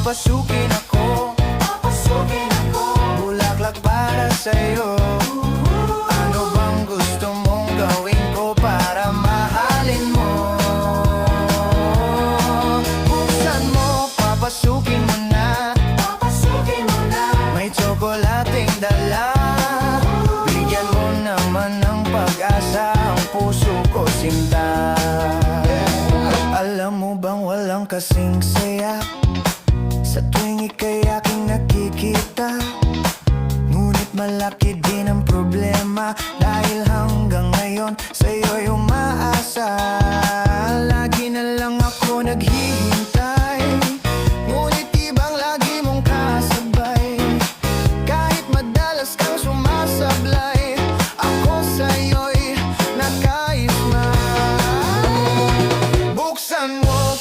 papasukin ako, bulaklak para sa'yo. Ano bang gusto mong gawin ko para mahalin mo? Buksan mo, papasukin mo na, may tsokolating dala. Bigyan mo naman ng pag-asa ang puso ko, sinta. Alam mo bang walang kasing saya sa tuwing ika'y aking nakikita? Ngunit malaki din ang problema, dahil hanggang ngayon sa'yo'y umaasa. Lagi na lang ako naghihintay